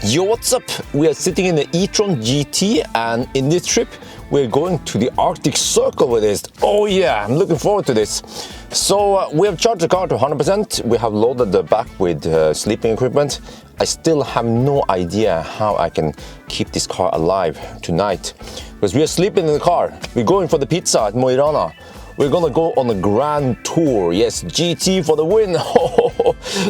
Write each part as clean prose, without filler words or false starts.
Yo, what's up? We are sitting in the e-tron GT, and in this trip we're going to the Arctic Circle with this. Oh yeah, I'm looking forward to this. So we have charged the car to 100%. We have loaded the back with sleeping equipment. I still have no idea how I can keep this car alive tonight, because we are sleeping in the car. We're going for the pizza at Rana. We're gonna go on a grand tour. Yes, GT for the win.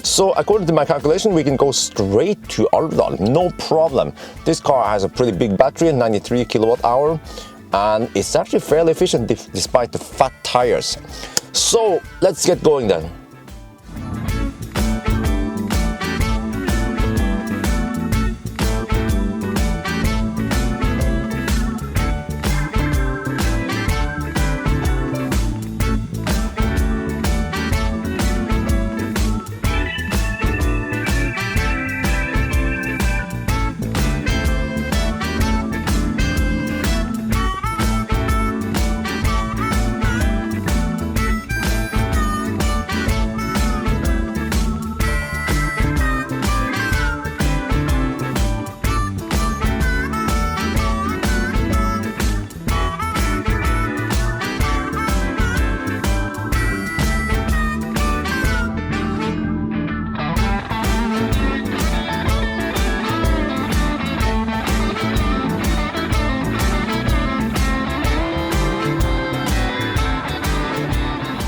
So according to my calculation, we can go straight to Stjordal, no problem. This car has a pretty big battery, 93 kilowatt hour, and it's actually fairly efficient despite the fat tires. So let's get going then.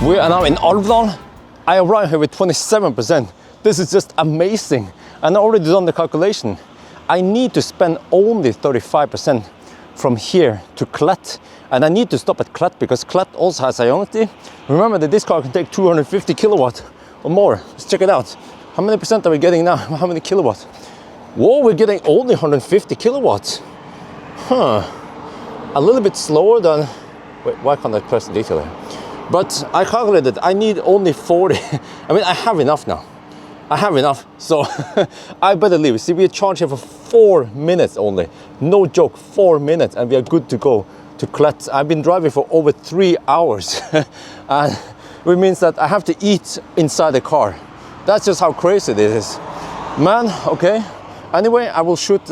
We are now in Stjordal. I arrived here with 27%. This is just amazing. And I already done the calculation. I need to spend only 35% from here to Klet. And I need to stop at Klet because Klet also has Ioniq. Remember that this car can take 250 kilowatt or more. Let's check it out. How many percent are we getting now? How many kilowatts? Whoa, we're getting only 150 kilowatts. Huh. A little bit slower than... Wait, why can't I press the detail here? But I calculated I need only 40. I mean, I have enough now. I have enough, so I better leave. See, we are charged here for 4 minutes only. No joke, 4 minutes, and we are good to go to Klet. I've been driving for over 3 hours, and which means that I have to eat inside the car. That's just how crazy this is. Man, okay. Anyway, I will shoot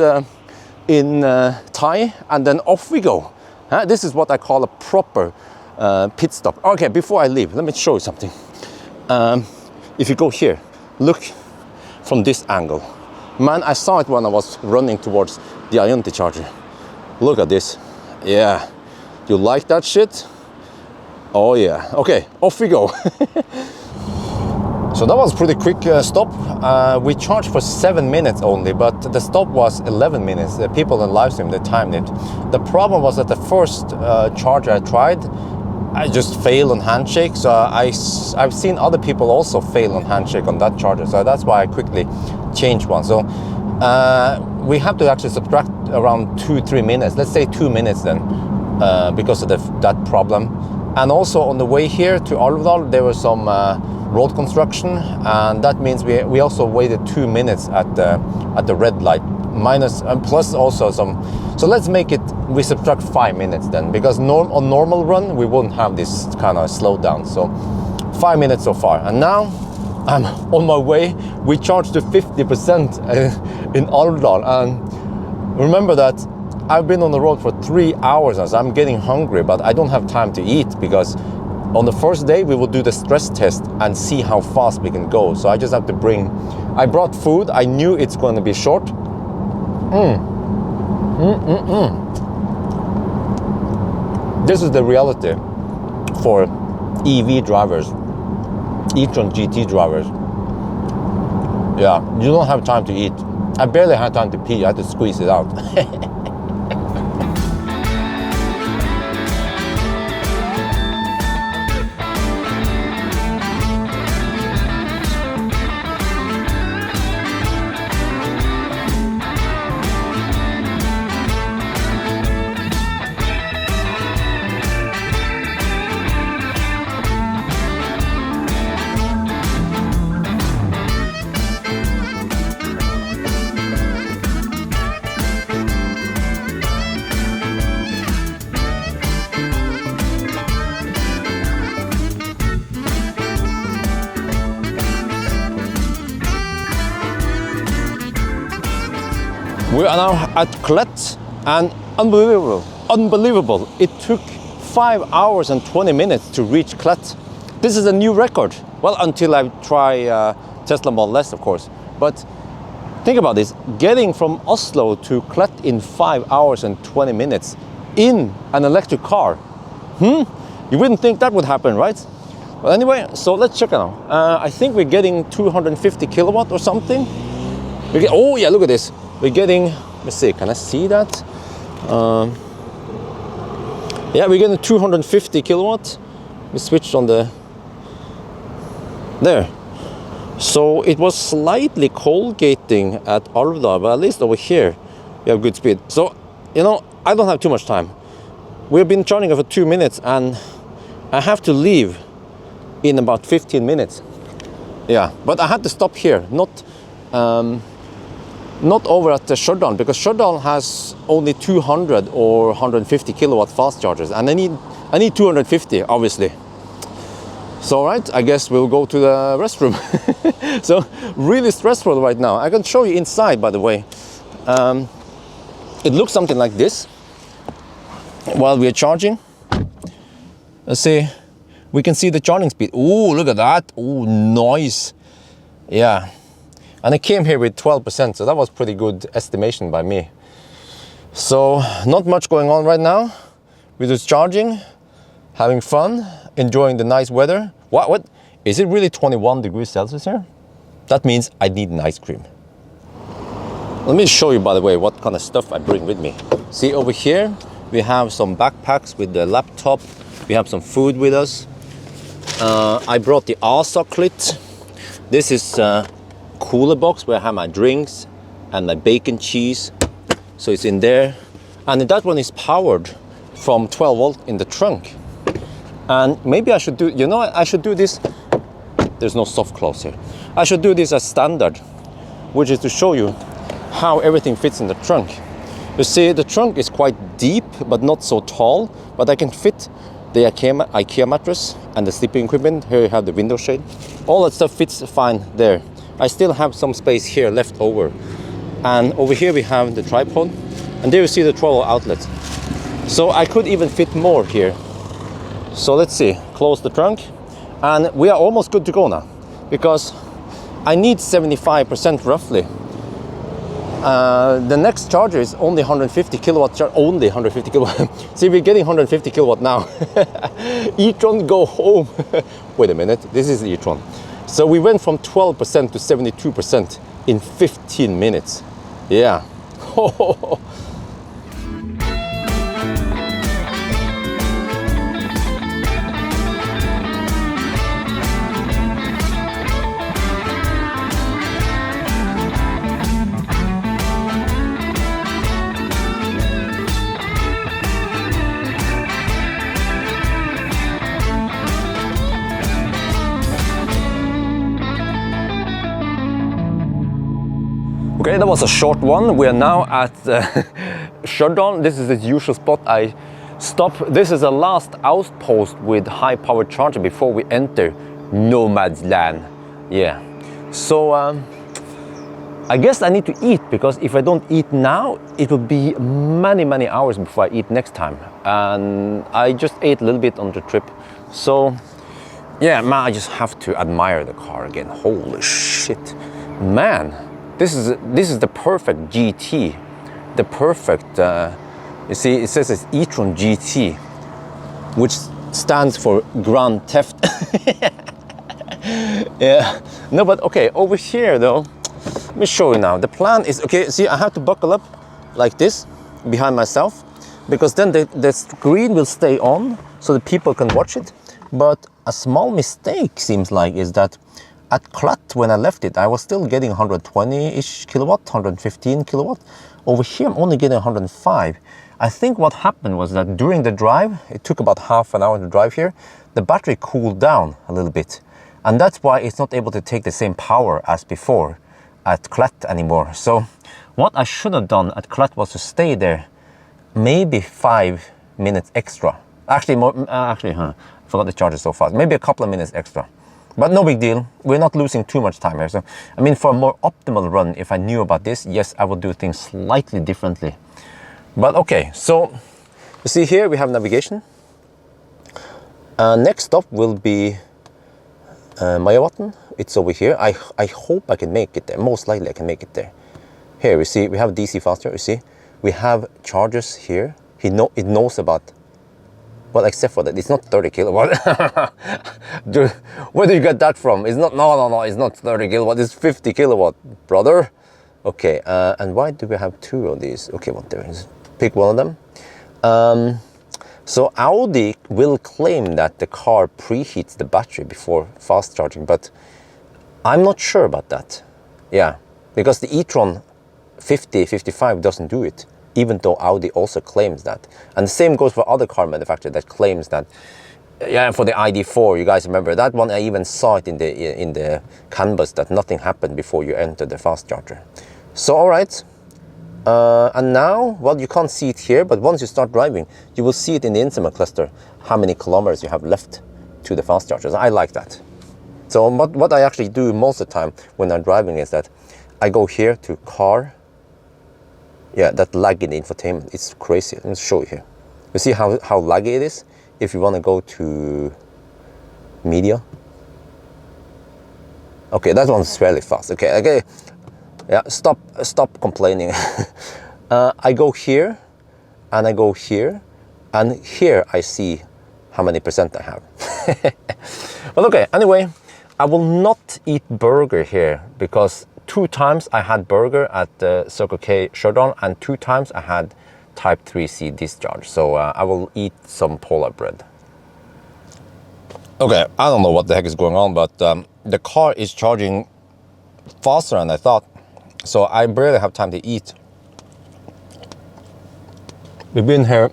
in Thai, and then off we go. This is what I call a proper pit stop. Okay, before I leave, let me show you something. If you go here, look from this angle. Man, I saw it when I was running towards the Ioniq charger. Look at this. Yeah, you like that shit? Oh yeah. Okay, off we go. So that was a pretty quick stop. We charged for 7 minutes only, but the stop was 11 minutes. The people in live stream, they timed it. The problem was that the first charger I tried, I just failed on handshake. So I've seen other people also fail on handshake on that charger. So that's why I quickly changed one. So we have to actually subtract around 2-3 minutes. Let's say 2 minutes then, because of that problem. And also on the way here to Stjordal, there was some road construction, and that means we also waited 2 minutes at the red light, minus and plus also some. So let's make it, we subtract 5 minutes then, because on normal run we wouldn't have this kind of slowdown. So 5 minutes so far, and now I'm on my way. We charged to 50% in Stjordal, and remember that I've been on the road for 3 hours now, so I'm getting hungry, but I don't have time to eat, because on the first day we will do the stress test and see how fast we can go. So I just have to I brought food. I knew it's going to be short. This is the reality for EV drivers, e-tron GT drivers. Yeah, you don't have time to eat. I barely had time to pee. I had to squeeze it out. We are now at Klett, and unbelievable. It took 5 hours and 20 minutes to reach Klett. This is a new record. Well, until I try Tesla Model S, of course. But think about this, getting from Oslo to Klett in 5 hours and 20 minutes in an electric car. You wouldn't think that would happen, right? Well, anyway, so let's check it out. I think we're getting 250 kilowatt or something. Oh yeah, look at this. We're getting, let's see, can I see that? Yeah, we're getting 250 kilowatt. We switched on the, there. So it was slightly cold gating at Alvdal, but at least over here we have good speed. So, you know, I don't have too much time. We've been charging for 2 minutes and I have to leave in about 15 minutes. Yeah, but I had to stop here, not over at the Stjordal, because Stjordal has only 200 or 150 kilowatt fast chargers, and I need 250, obviously. So, right, I guess we'll go to the restroom. So, really stressful right now. I can show you inside, by the way. It looks something like this while we are charging. Let's see. We can see the charging speed. Oh, look at that. Oh, nice. Yeah. And it came here with 12%, so that was pretty good estimation by me. So, not much going on right now. We're just charging, having fun, enjoying the nice weather. What? Is it really 21 degrees Celsius here? That means I need an ice cream. Let me show you, by the way, what kind of stuff I bring with me. See, over here, we have some backpacks with the laptop. We have some food with us. I brought the ASA kit. This is a cooler box where I have my drinks and my bacon cheese. So it's in there. And that one is powered from 12 volt in the trunk. And maybe I should do, you know, I should do this. There's no soft close here. I should do this as standard, which is to show you how everything fits in the trunk. You see, the trunk is quite deep, but not so tall, but I can fit the IKEA mattress and the sleeping equipment. Here you have the window shade. All that stuff fits fine there. I still have some space here left over. And over here we have the tripod. And there you see the 12 outlet. So I could even fit more here. So let's see, close the trunk. And we are almost good to go now, because I need 75% roughly. The next charger is only 150 kilowatt, only 150 kilowatt. See, we're getting 150 kilowatt now. e-tron, go home. Wait a minute, this is e-tron. So we went from 12% to 72% in 15 minutes. Yeah. Okay, that was a short one. We are now at Stjordal. This is the usual spot I stop. This is the last outpost with high power charger before we enter no man's land. Yeah. So I guess I need to eat, because if I don't eat now, it will be many hours before I eat next time. And I just ate a little bit on the trip. So yeah, man, I just have to admire the car again. Holy shit, man. This is the perfect GT, the perfect, you see, it says it's e-tron GT, which stands for Grand Theft. Yeah, no, but okay, over here though, let me show you now. The plan is, okay, see, I have to buckle up like this behind myself, because then the screen will stay on so that people can watch it. But a small mistake seems like is that at Klett, when I left it, I was still getting 120-ish kilowatt, 115 kilowatt. Over here, I'm only getting 105. I think what happened was that during the drive, it took about half an hour to drive here, the battery cooled down a little bit. And that's why it's not able to take the same power as before at Klett anymore. So what I should have done at Klett was to stay there maybe 5 minutes extra. Actually, I forgot the charger so fast. Maybe a couple of minutes extra. But no big deal. We're not losing too much time here. So, I mean, for a more optimal run, if I knew about this, yes, I would do things slightly differently. But okay, so you see here we have navigation. Next stop will be Majavatn. It's over here. I hope I can make it there. Most likely I can make it there. Here we see we have DC fast charger. You see, we have chargers here. It knows about. Well, except for that, it's not 30 kilowatt. Dude, where did you get that from? It's not. No. It's not 30 kilowatt. It's 50 kilowatt, brother. Okay. And why do we have two of these? Okay, what there is? Pick one of them. So Audi will claim that the car preheats the battery before fast charging, but I'm not sure about that. Yeah, because the e-tron 55 doesn't do it, even though Audi also claims that. And the same goes for other car manufacturers that claims that. Yeah, for the ID4, you guys remember that one? I even saw it in the canvas that nothing happened before you enter the fast charger. So all right. And now, well, you can't see it here, but once you start driving, you will see it in the instrument cluster, how many kilometers you have left to the fast chargers. I like that. So what I actually do most of the time when I'm driving is that I go here to car. Yeah, that lag in the infotainment, it's crazy. Let me show you here. You see how laggy it is? If you want to go to media. Okay, that one's fairly fast. Okay. Yeah, stop complaining. I go here, and I go here, and here I see how many percent I have. Well, okay, anyway, I will not eat burger here because 2 times I had burger at the Circle K Stjordal, and 2 times I had Type 3C discharge. So I will eat some Polar bread. Okay, I don't know what the heck is going on, but the car is charging faster than I thought. So I barely have time to eat. We've been here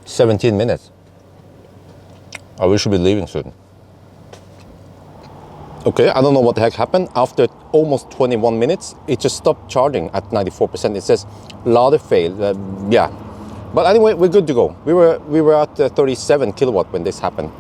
17 minutes. We should be leaving soon. Okay, I don't know what the heck happened. After almost 21 minutes, it just stopped charging at 94%. It says ladder failed. Yeah, but anyway, we're good to go. We were at 37 kilowatt when this happened.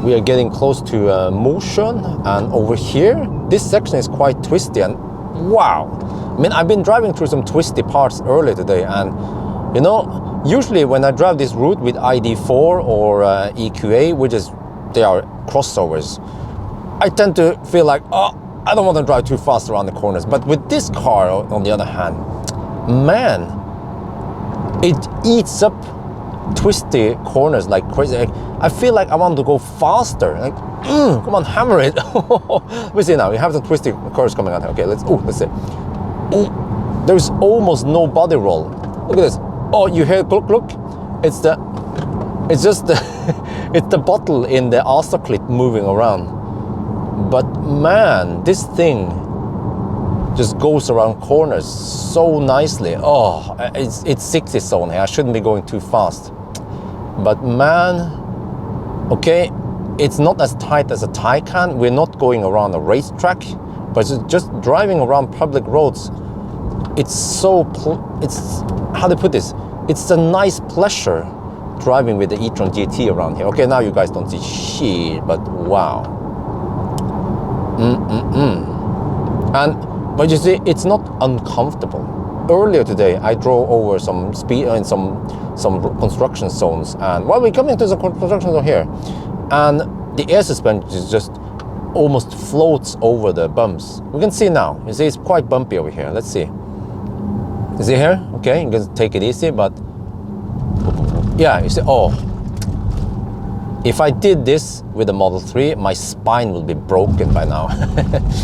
We are getting close to Mosjøen, and over here, this section is quite twisty, and wow! I mean, I've been driving through some twisty parts earlier today, and you know, usually when I drive this route with ID4 or EQA, they are crossovers, I tend to feel like, oh, I don't want to drive too fast around the corners. But with this car, on the other hand, man, it eats up twisty corners like crazy. I feel like I want to go faster. Like, come on, hammer it. We see now. We have some twisty curves coming out here. Okay, let's see. There's almost no body roll. Look at this. Oh, you hear look. It's just it's the bottle in the Asa clip moving around. But man, this thing just goes around corners so nicely. Oh, it's 60 zone here. I shouldn't be going too fast. But man, okay, it's not as tight as a Taycan. We're not going around a racetrack, but just driving around public roads. It's how to put this? It's a nice pleasure driving with the e-tron GT around here. Okay, now you guys don't see shit, but wow. But you see, it's not uncomfortable. Earlier today, I drove over some speed in some construction zones, and while we're coming to the construction zone here, and the air suspension is just almost floats over the bumps. We can see now. You see, it's quite bumpy over here. Let's see. You see here? Okay, you can take it easy, but yeah, you see, oh. If I did this with the Model 3, my spine will be broken by now.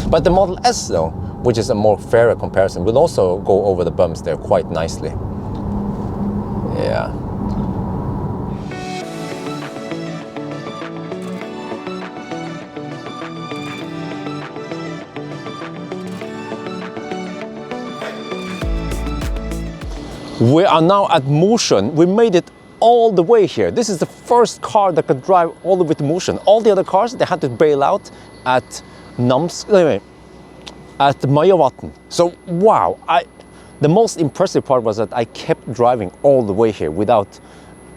But the Model S though, which is a more fairer comparison, will also go over the bumps there quite nicely. Yeah. We are now at Mosjøen. We made it all the way here. This is the first car that could drive all the way to Mosjøen. All the other cars, they had to bail out at at Majavatn. So wow, the most impressive part was that I kept driving all the way here without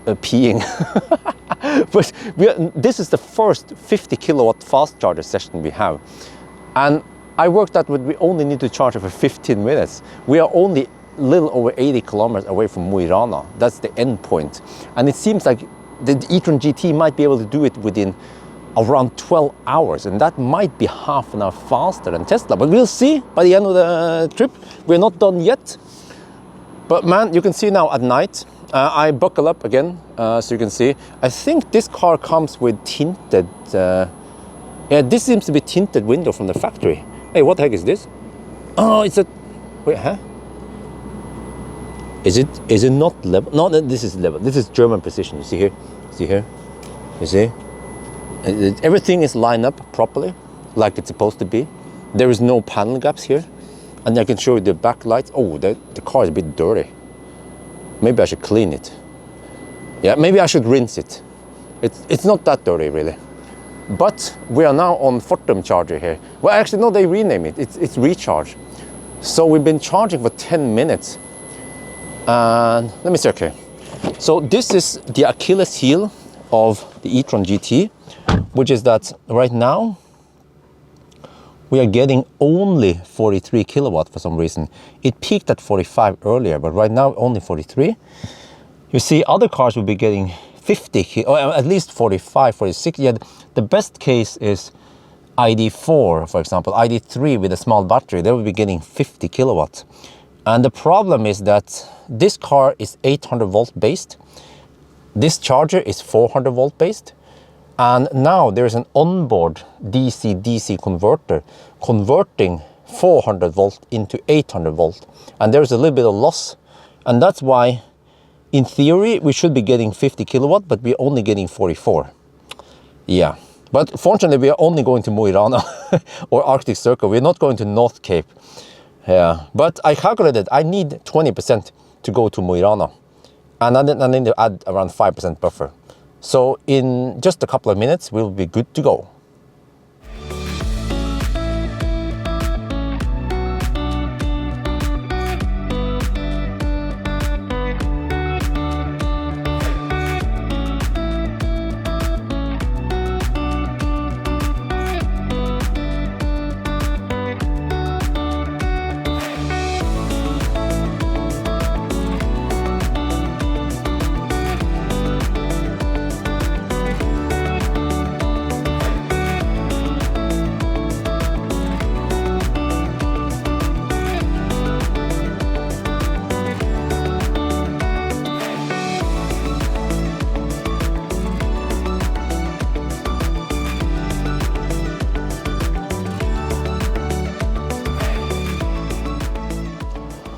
peeing. But this is the first 50 kilowatt fast charger session we have. And I worked out that we only need to charge it for 15 minutes. We are only little over 80 kilometers away from Rana. That's the end point. And it seems like the e-tron GT might be able to do it within around 12 hours, and that might be half an hour faster than Tesla. But we'll see by the end of the trip. We're not done yet. But man, you can see now at night, I buckle up again, so you can see. I think this car comes with tinted, yeah, this seems to be tinted window from the factory. Hey, what the heck is this? Oh, it's a, wait, huh? Is it not level? No, this is level. This is German precision. You see here? See here? You see? Everything is lined up properly, like it's supposed to be. There is no panel gaps here. And I can show you the backlights. Oh, the car is a bit dirty. Maybe I should clean it. Yeah, maybe I should rinse it. It's not that dirty, really. But we are now on Fortum charger here. Well, actually, no, they rename it. It's recharge. So we've been charging for 10 minutes. And let me see, okay. So this is the Achilles heel of the e-tron GT, which is that right now we are getting only 43 kilowatt for some reason. It peaked at 45 earlier, but right now only 43. You see, other cars will be getting 50, or at least 45, 46. Yeah, the best case is ID4, for example, ID3 with a small battery, they will be getting 50 kilowatt. And the problem is that this car is 800 volt based. This charger is 400 volt based. And now there is an onboard DC-DC converter converting 400 volt into 800 volt. And there's a little bit of loss. And that's why, in theory, we should be getting 50 kilowatt, but we're only getting 44. Yeah. But fortunately, we are only going to Mo i Rana or Arctic Circle. We're not going to North Cape. Yeah, but I calculated I need 20% to go to Mo i Rana, and I need to add around 5% buffer. So in just a couple of minutes, we'll be good to go.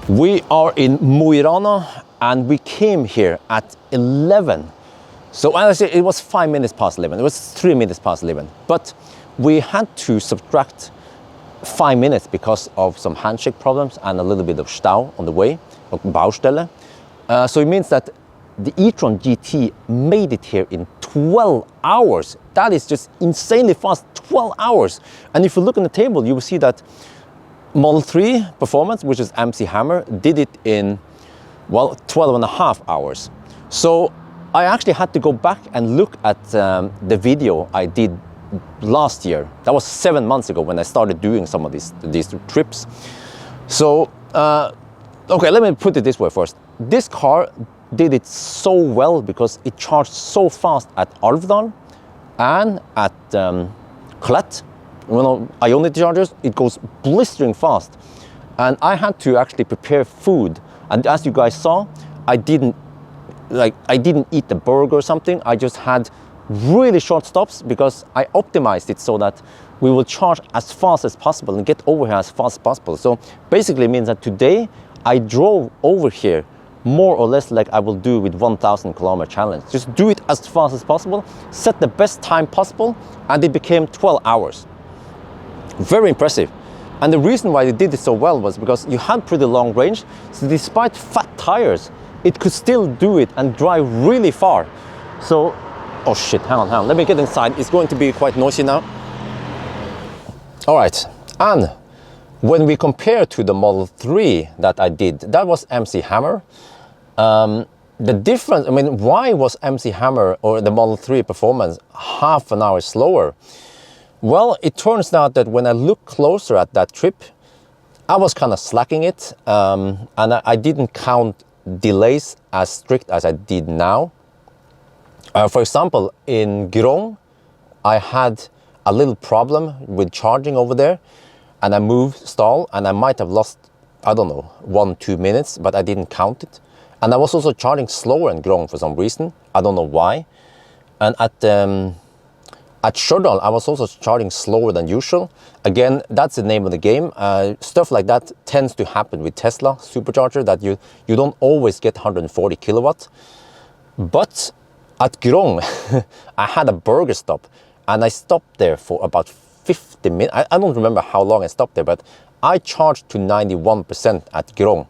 We are in Mo i Rana and we came here at 11. So honestly, it was 5 minutes past 11. It was 3 minutes past 11. But we had to subtract 5 minutes because of some handshake problems and a little bit of stau on the way, or Baustelle. So it means that the e-tron GT made it here in 12 hours. That is just insanely fast, 12 hours. And if you look on the table, you will see that Model 3 Performance, which is MC Hammer, did it in, well, 12 and a half hours. So I actually had to go back and look at the video I did last year. That was 7 months ago when I started doing some of these trips. So, okay, let me put it this way first. This car did it so well because it charged so fast at Alvdal and at Klett. Ioniq chargers, it goes blistering fast. And I had to actually prepare food. And as you guys saw, I didn't eat the burger or something. I just had really short stops because I optimized it so that we will charge as fast as possible and get over here as fast as possible. So basically it means that today I drove over here more or less like I will do with 1,000 kilometer challenge. Just do it as fast as possible, set the best time possible, and it became 12 hours. Very impressive. And the reason why they did it so well was because you had pretty long range, so despite fat tires, it could still do it and drive really far. So, oh shit, hang on, let me get inside. It's going to be quite noisy now. All right, and when we compare to the Model 3 that I did, that was MC Hammer. The difference, why was MC Hammer or the Model 3 performance half an hour slower? Well, it turns out that when I look closer at that trip, I was kind of slacking it, and I didn't count delays as strict as I did now. For example, in Grong, I had a little problem with charging over there, and I moved stall, and I might have lost, I don't know, 1-2 minutes, but I didn't count it. And I was also charging slower in Grong for some reason. I don't know why. And at Stjordal, I was also charging slower than usual. Again, that's the name of the game. Stuff like that tends to happen with Tesla supercharger, that you don't always get 140 kilowatt. But at Grong, I had a burger stop, and I stopped there for about 50 minutes. I don't remember how long I stopped there, but I charged to 91% at Grong.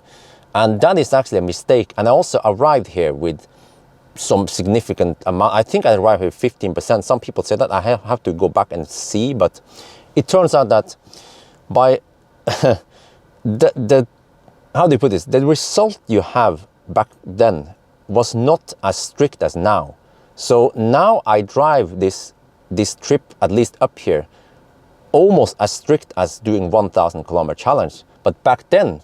And that is actually a mistake. And I also arrived here with some significant amount. I think I arrived with 15%. Some people say that. I have to go back and see, but it turns out that by how do you put this? The result you have back then was not as strict as now. So now I drive this trip, at least up here, almost as strict as doing 1,000 kilometer challenge. But back then,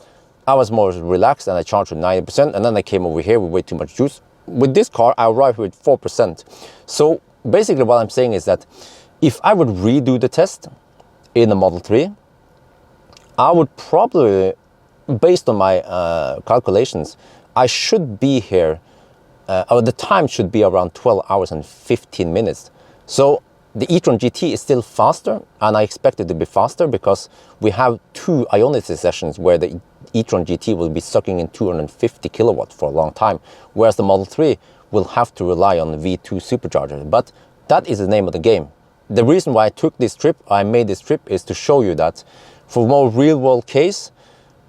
I was more relaxed and I charged with 90%, and then I came over here with way too much juice. With this car, I arrived with 4%. So basically what I'm saying is that if I would redo the test in the Model 3, I would probably, based on my calculations, I should be here, or the time should be around 12 hours and 15 minutes. So the e-tron GT is still faster, and I expect it to be faster because we have 2 Ioniq sessions where the e-tron GT will be sucking in 250 kilowatt for a long time, whereas the Model 3 will have to rely on the V2 supercharger. But that is the name of the game. The reason why I made this trip is to show you that for more real-world case,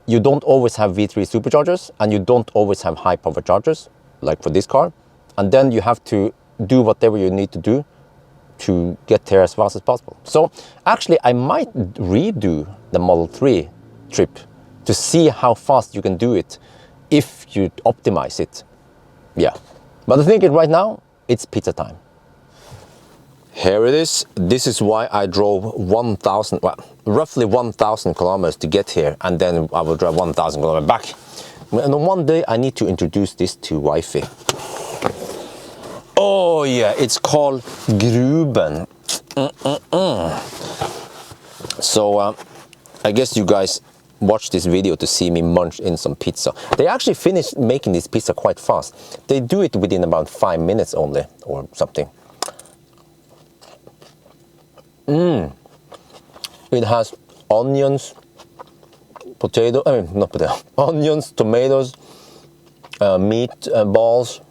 you don't always have V3 superchargers, and you don't always have high power chargers, like for this car. And then you have to do whatever you need to do to get there as fast as possible. So actually, I might redo the Model 3 trip to see how fast you can do it if you optimize it. Yeah, but I think right now, it's pizza time. Here it is. This is why I drove roughly 1,000 kilometers to get here, and then I will drive 1,000 kilometers back. And one day I need to introduce this to wifey. Oh yeah, it's called Gruben. So I guess you guys watch this video to see me munch in some pizza. They actually finished making this pizza quite fast. They do it within about 5 minutes only, or something. It has onions, onions, tomatoes, meat balls,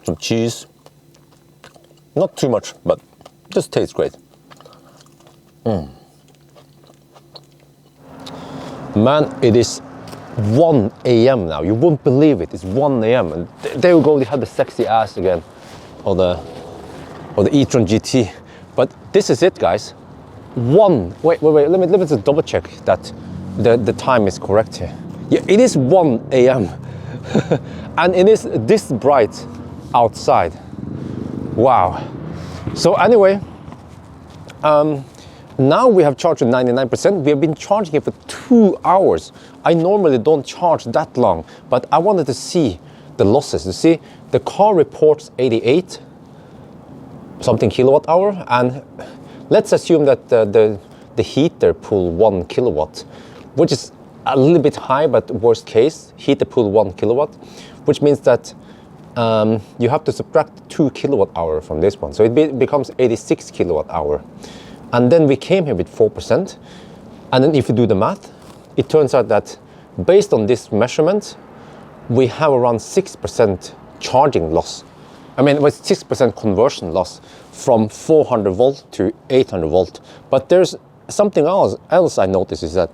some cheese. Not too much, but just tastes great. Man, it is 1 a.m. now. You won't believe it. It's 1 a.m. and there you go. They have the sexy ass again, or the e-tron GT. But this is it, guys. Wait. Let me just double check that the time is correct here. Yeah, it is 1 a.m. and it is this bright outside. Wow. So anyway, now we have charged at 99%. We have been charging it for 2 hours. I normally don't charge that long, but I wanted to see the losses. You see, the car reports 88 something kilowatt hour, and let's assume that the heater pull 1 kilowatt, which is a little bit high, but worst case, heater pull 1 kilowatt, which means that you have to subtract 2 kilowatt hour from this one. So it becomes 86 kilowatt hour. And then we came here with 4%. And then if you do the math, it turns out that based on this measurement, we have around 6% charging loss. I mean, it was 6% conversion loss from 400 volt to 800 volt. But there's something else I noticed is that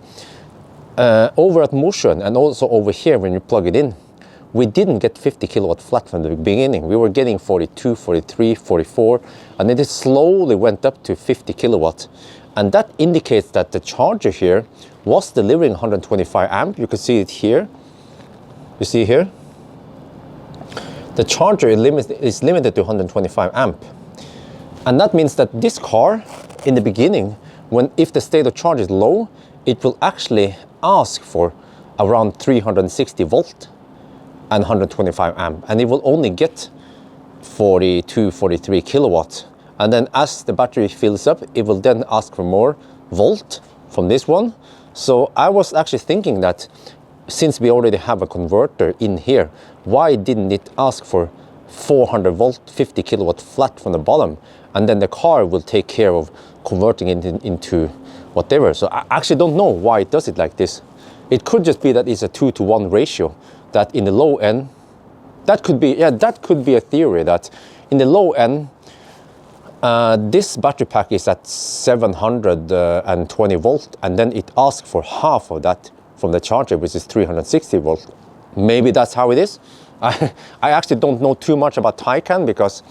over at Mosjøen and also over here when you plug it in, we didn't get 50 kilowatt flat from the beginning. We were getting 42, 43, 44, and then it slowly went up to 50 kilowatt. And that indicates that the charger here was delivering 125 amp. You can see it here. You see here? The charger is limited to 125 amp. And that means that this car, in the beginning, if the state of charge is low, it will actually ask for around 360 volt and 125 amp. And it will only get 42, 43 kilowatt. And then as the battery fills up, it will then ask for more volt from this one. So I was actually thinking that since we already have a converter in here, why didn't it ask for 400 volt, 50 kilowatt flat from the bottom? And then the car will take care of converting it into whatever. So I actually don't know why it does it like this. It could just be that it's a 2-to-1 ratio, that in the low end, that could be a theory, that in the low end, this battery pack is at 720 volt, and then it asks for half of that from the charger, which is 360 volt. Maybe that's how it is. I actually don't know too much about Taycan, because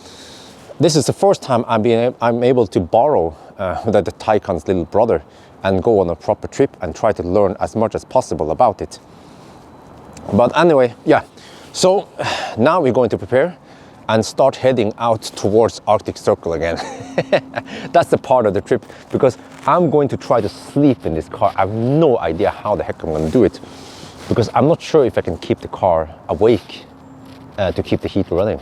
this is the first time I'm able to borrow the Taycan's little brother and go on a proper trip and try to learn as much as possible about it. But anyway, yeah. So now we're going to prepare and start heading out towards Arctic Circle again. That's the part of the trip, because I'm going to try to sleep in this car. I have no idea how the heck I'm going to do it, because I'm not sure if I can keep the car awake to keep the heat running.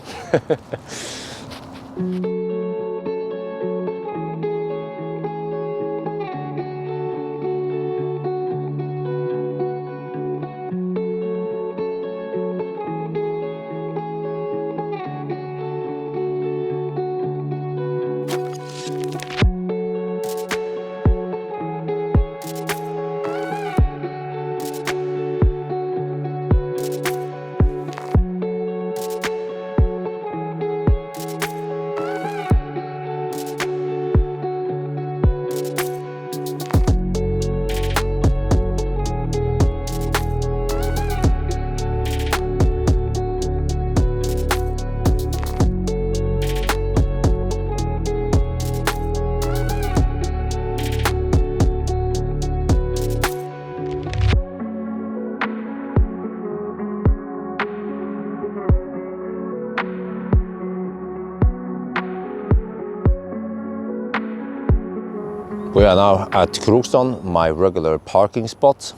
We are now at Krokstrand, my regular parking spot.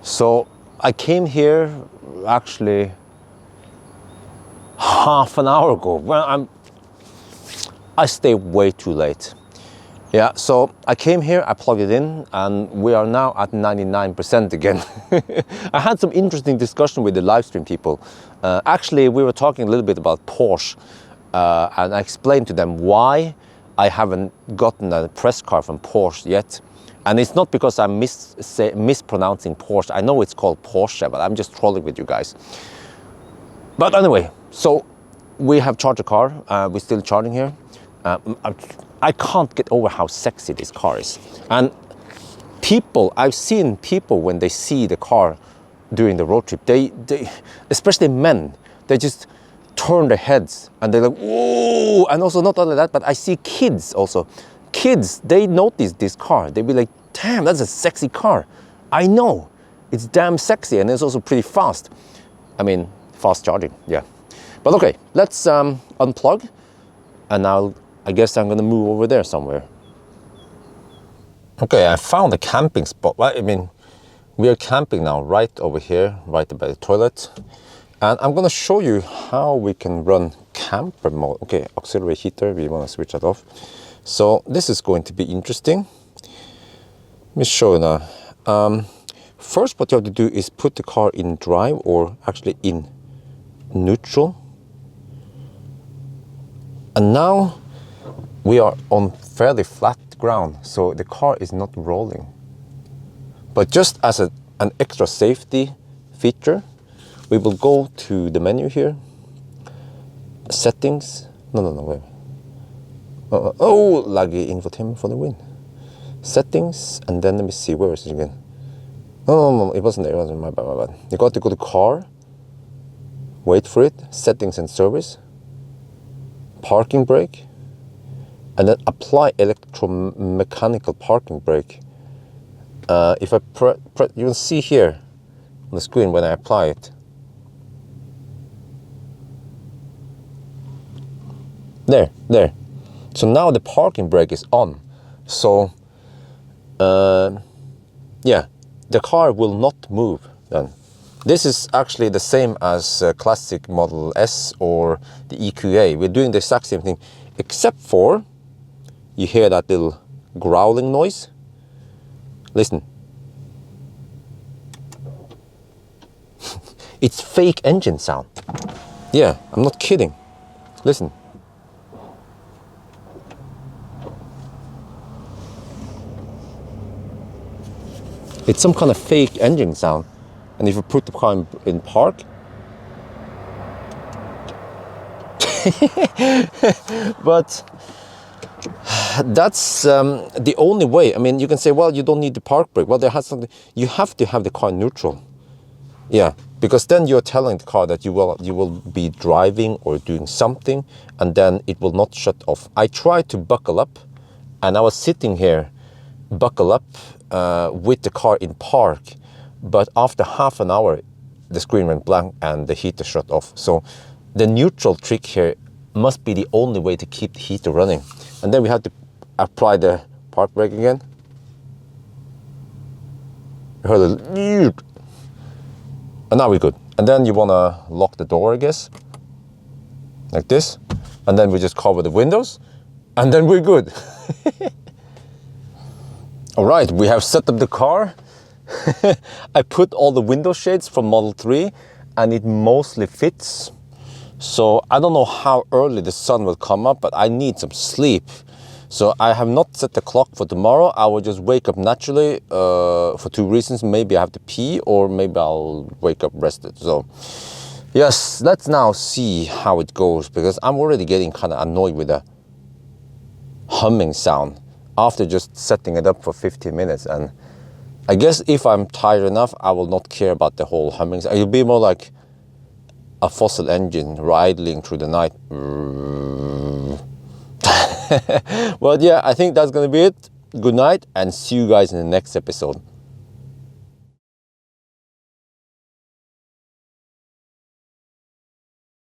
So I came here actually half an hour ago. Well, I stay way too late. Yeah, so I came here, I plugged it in, and we are now at 99% again. I had some interesting discussion with the live stream people. Actually, we were talking a little bit about Porsche, and I explained to them why I haven't gotten a press car from Porsche yet. And it's not because I'm mispronouncing Porsche. I know it's called Porsche, but I'm just trolling with you guys. But anyway, so we have charged a car. We're still charging here. I can't get over how sexy this car is. And I've seen people when they see the car during the road trip, they especially men, they just turn their heads and they're like, whoa! And also not only that, but I see kids also. Kids, they notice this car. They be like, damn, that's a sexy car. I know, it's damn sexy, and it's also pretty fast. I mean, fast charging, yeah. But okay, let's unplug, and I guess I'm gonna move over there somewhere. Okay, I found a camping spot. I mean, we are camping now right over here, right by the toilet. And I'm gonna show you how we can run camper mode. Okay, auxiliary heater, we wanna switch that off. So this is going to be interesting. Let me show you now. First, what you have to do is put the car in drive, or actually in neutral. And now we are on fairly flat ground, so the car is not rolling. But just as an extra safety feature, we will go to the menu here. Settings. No, wait. Oh, laggy infotainment for the win. Settings, and then let me see, where is it again? No, it wasn't there, it wasn't my bad. You got to go to car, wait for it, settings and service, parking brake, and then apply electromechanical parking brake. If I you will see here on the screen when I apply it. There. So now the parking brake is on. So, yeah, the car will not move then. This is actually the same as classic Model S or the EQA. We're doing the exact same thing, except for you hear that little growling noise. Listen. It's fake engine sound. Yeah, I'm not kidding. Listen. It's some kind of fake engine sound. And if you put the car in park, but that's the only way. I mean, you can say, well, you don't need the park brake. Well, there has something. You have to have the car neutral. Yeah, because then you're telling the car that you will be driving or doing something, and then it will not shut off. I tried to buckle up, and I was sitting here, buckle up with the car in park, but after half an hour, the screen went blank and the heater shut off. So the neutral trick here must be the only way to keep the heater running. And then we had to apply the park brake again. You heard a, and now we're good. And then you want to lock the door, I guess, like this. And then we just cover the windows, and then we're good. All right, we have set up the car. I put all the window shades from Model 3, and it mostly fits. So I don't know how early the sun will come up, but I need some sleep. So I have not set the clock for tomorrow. I will just wake up naturally for two reasons. Maybe I have to pee, or maybe I'll wake up rested. So yes, let's now see how it goes, because I'm already getting kind of annoyed with the humming sound after just setting it up for 15 minutes. And I guess if I'm tired enough, I will not care about the whole humming sound. It'll be more like a fossil engine idling through the night. Well, yeah, I think that's gonna be it. Good night, and see you guys in the next episode.